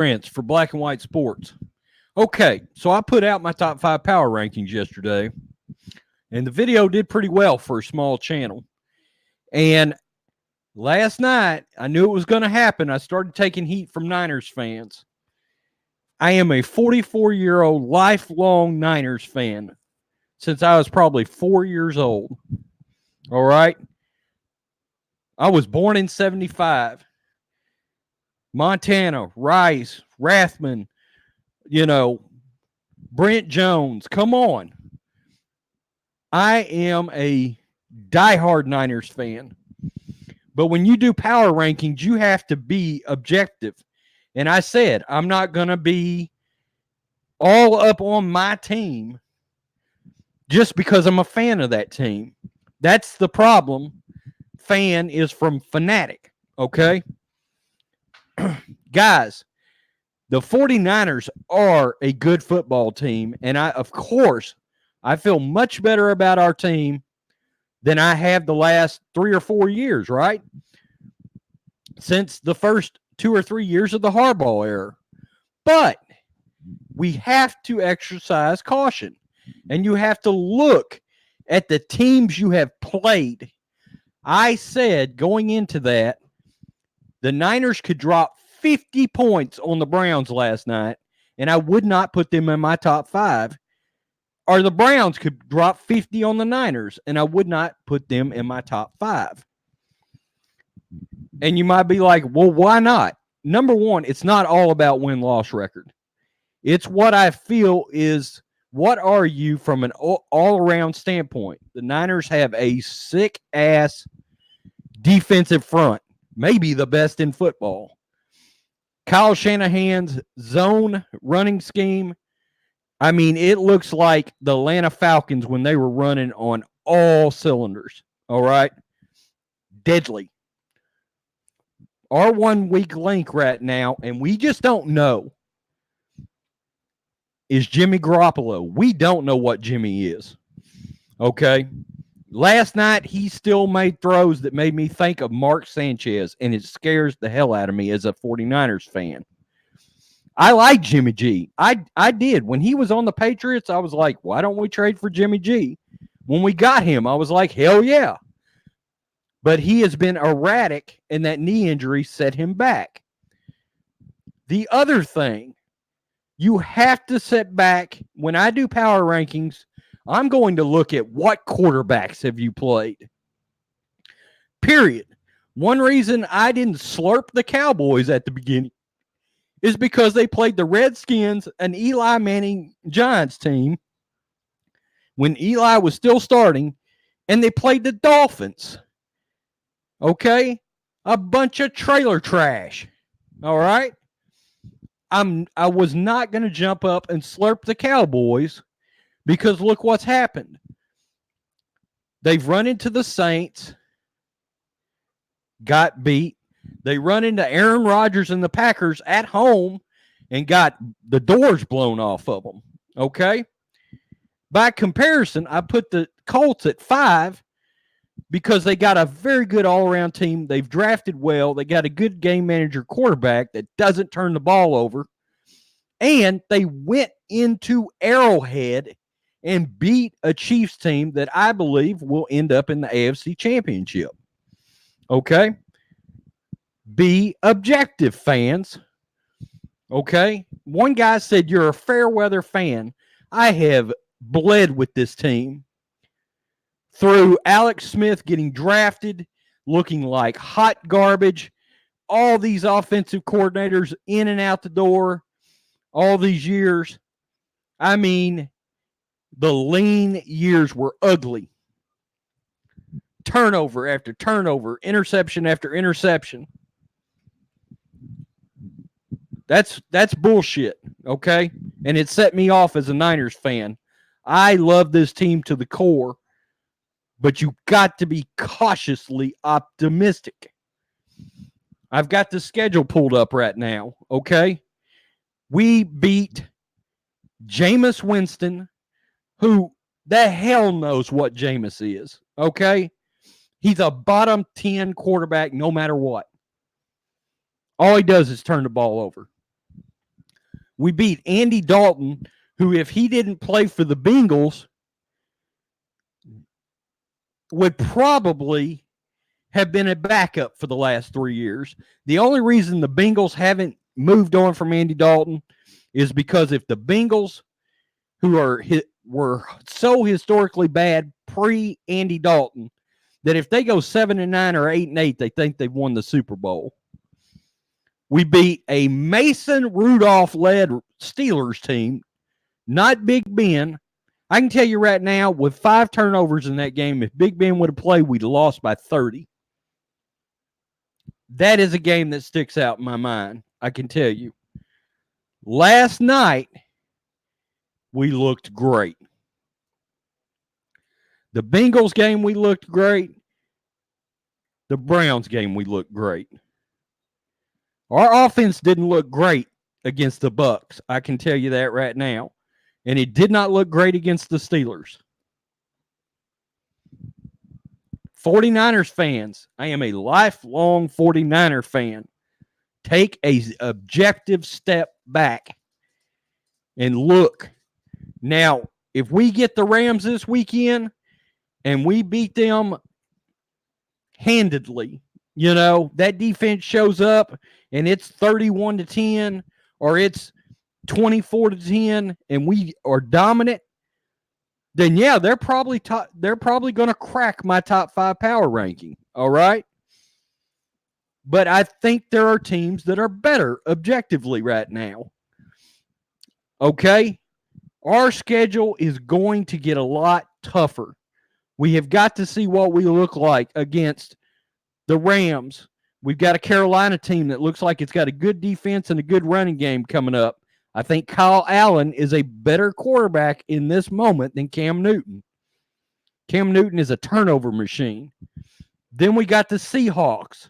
Rant for Black and White Sports. Okay, so I put out my top 5 power rankings yesterday, and the video did pretty well for a small channel. And last night, I knew it was going to happen. I started taking heat from Niners fans. I am a 44-year-old lifelong Niners fan since I was probably 4 years old. All right? I was born in 75. Montana, Rice, Rathman, Brent Jones. Come on. I am a diehard Niners fan. But when you do power rankings, you have to be objective. And I said, I'm not going to be all up on my team just because I'm a fan of that team. That's the problem. Fan is from fanatic, okay? Guys, the 49ers are a good football team, and I feel much better about our team than I have the last 3 or 4 years, right? Since the first 2 or 3 years of the Harbaugh era. But we have to exercise caution, and you have to look at the teams you have played. I said going into that, the Niners could drop 50 points on the Browns last night, and I would not put them in my top 5. Or the Browns could drop 50 on the Niners, and I would not put them in my top 5. And you might be like, well, why not? Number one, it's not all about win-loss record. It's what I feel is, what are you from an all-around standpoint? The Niners have a sick-ass defensive front, maybe the best in football. Kyle Shanahan's zone running scheme, I mean, it looks like the Atlanta Falcons when they were running on all cylinders, all right? Deadly. Our 1 weak link right now, and we just don't know, is Jimmy Garoppolo. We don't know what Jimmy is, okay? Last night, he still made throws that made me think of Mark Sanchez, and it scares the hell out of me as a 49ers fan. I like Jimmy G. I did. When he was on the Patriots, I was like, why don't we trade for Jimmy G? When we got him, I was like, hell yeah. But he has been erratic, and that knee injury set him back. The other thing, you have to sit back. When I do power rankings, I'm going to look at what quarterbacks have you played. Period. One reason I didn't slurp the Cowboys at the beginning is because they played the Redskins, an Eli Manning Giants team, when Eli was still starting, and they played the Dolphins. Okay? A bunch of trailer trash. All right? I was not going to jump up and slurp the Cowboys because look what's happened. They've run into the Saints, got beat. They run into Aaron Rodgers and the Packers at home and got the doors blown off of them. Okay? By comparison, I put the Colts at 5 because they got a very good all-around team. They've drafted well. They got a good game manager quarterback that doesn't turn the ball over. And they went into Arrowhead and beat a Chiefs team that I believe will end up in the AFC Championship. Okay? Be objective, fans. Okay? One guy said, you're a fair weather fan. I have bled with this team through Alex Smith getting drafted, looking like hot garbage, all these offensive coordinators in and out the door, all these years. I mean, the lean years were ugly. Turnover after turnover, interception after interception. That's bullshit, okay? And it set me off as a Niners fan. I love this team to the core, but you got to be cautiously optimistic. I've got the schedule pulled up right now, okay? We beat Jameis Winston, who the hell knows what Jameis is, okay? He's a bottom 10 quarterback no matter what. All he does is turn the ball over. We beat Andy Dalton, who, if he didn't play for the Bengals, would probably have been a backup for the last 3 years. The only reason the Bengals haven't moved on from Andy Dalton is because if the Bengals, who were so historically bad pre-Andy Dalton, that if they go 7-9 or 8-8, they think they've won the Super Bowl. We beat a Mason Rudolph-led Steelers team, not Big Ben. I can tell you right now, with 5 turnovers in that game, if Big Ben would have played, we'd have lost by 30. That is a game that sticks out in my mind, I can tell you. Last night, we looked great. The Bengals game, we looked great. The Browns game, we looked great. Our offense didn't look great against the Bucs. I can tell you that right now. And it did not look great against the Steelers. 49ers fans, I am a lifelong 49er fan. Take an objective step back and look. Now, if we get the Rams this weekend and we beat them handedly, that defense shows up and it's 31-10 or it's 24-10 and we are dominant, then yeah, they're probably going to crack my top 5 power ranking. All right. But I think there are teams that are better objectively right now. Okay. Our schedule is going to get a lot tougher. We have got to see what we look like against the Rams. We've got a Carolina team that looks like it's got a good defense and a good running game coming up. I think Kyle Allen is a better quarterback in this moment than Cam Newton. Cam Newton is a turnover machine. Then we got the Seahawks.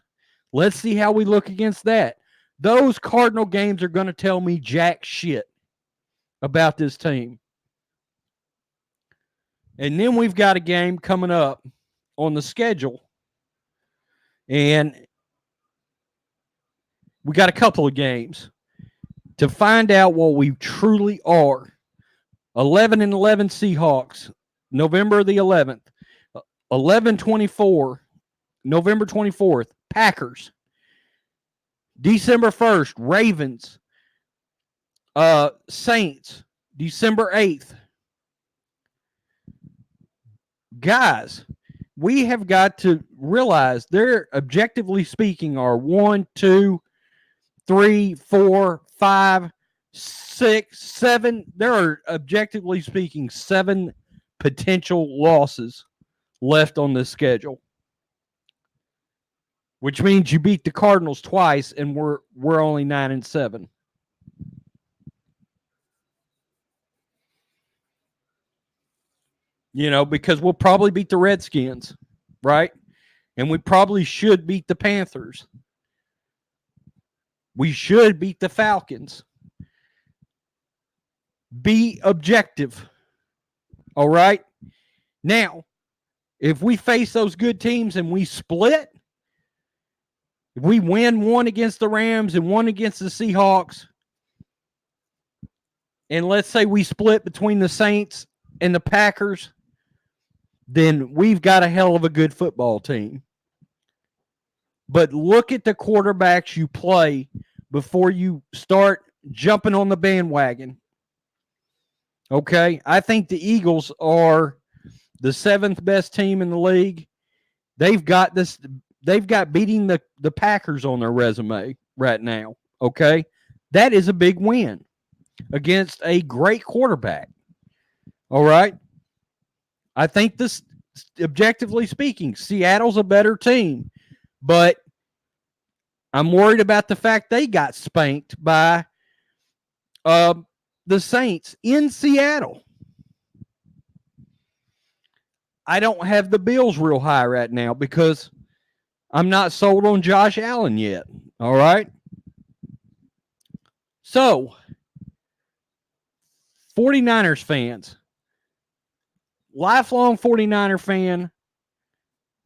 Let's see how we look against that. Those Cardinal games are going to tell me jack shit about this team. And then we've got a game coming up on the schedule. And we got a couple of games to find out what we truly are. 11-11 Seahawks, November the 11th. 11-24, November 24th, Packers. December 1st, Ravens. Saints, December 8th. Guys, we have got to realize there, objectively speaking, are 1, 2, 3, 4, 5, 6, 7. There are, objectively speaking, 7 potential losses left on this schedule, which means you beat the Cardinals twice, and we're only 9-7. Because we'll probably beat the Redskins, right? And we probably should beat the Panthers. We should beat the Falcons. Be objective. All right? Now, if we face those good teams and we split, if we win one against the Rams and one against the Seahawks, and let's say we split between the Saints and the Packers, then we've got a hell of a good football team. But look at the quarterbacks you play before you start jumping on the bandwagon. Okay? I think the Eagles are the 7th best team in the league. They've got beating the Packers on their resume right now. Okay? That is a big win against a great quarterback. All right? I think this, objectively speaking, Seattle's a better team, but I'm worried about the fact they got spanked by the Saints in Seattle. I don't have the Bills real high right now because I'm not sold on Josh Allen yet. All right. So, 49ers fans, lifelong 49er fan,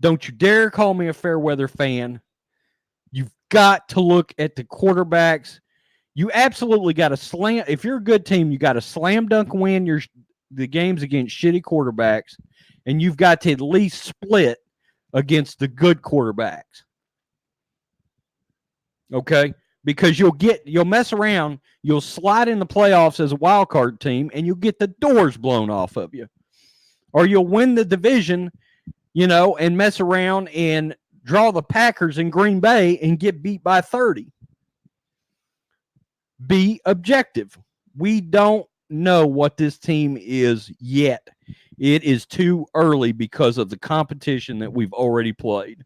don't you dare call me a fair weather fan. You've got to look at the quarterbacks. You absolutely got to slam. If you're a good team, you got to slam dunk win the games against shitty quarterbacks, and you've got to at least split against the good quarterbacks. Okay, because you'll mess around, you'll slide in the playoffs as a wild card team, and you'll get the doors blown off of you, or you'll win the division, and mess around and draw the Packers in Green Bay and get beat by 30. Be objective. We don't know what this team is yet. It is too early because of the competition that we've already played.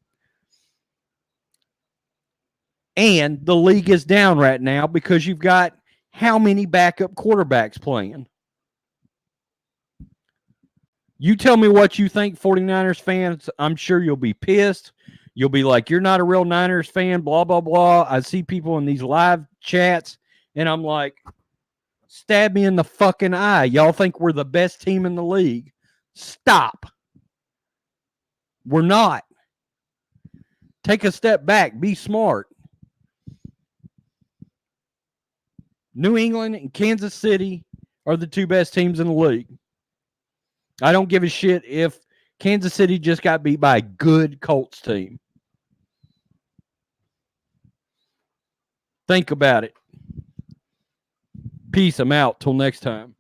And the league is down right now because you've got how many backup quarterbacks playing? You tell me what you think, 49ers fans. I'm sure you'll be pissed. You'll be like, you're not a real Niners fan, blah, blah, blah. I see people in these live chats, and I'm like, stab me in the fucking eye. Y'all think we're the best team in the league. Stop. We're not. Take a step back. Be smart. New England and Kansas City are the two best teams in the league. I don't give a shit if Kansas City just got beat by a good Colts team. Think about it. Peace. I'm out. Till next time.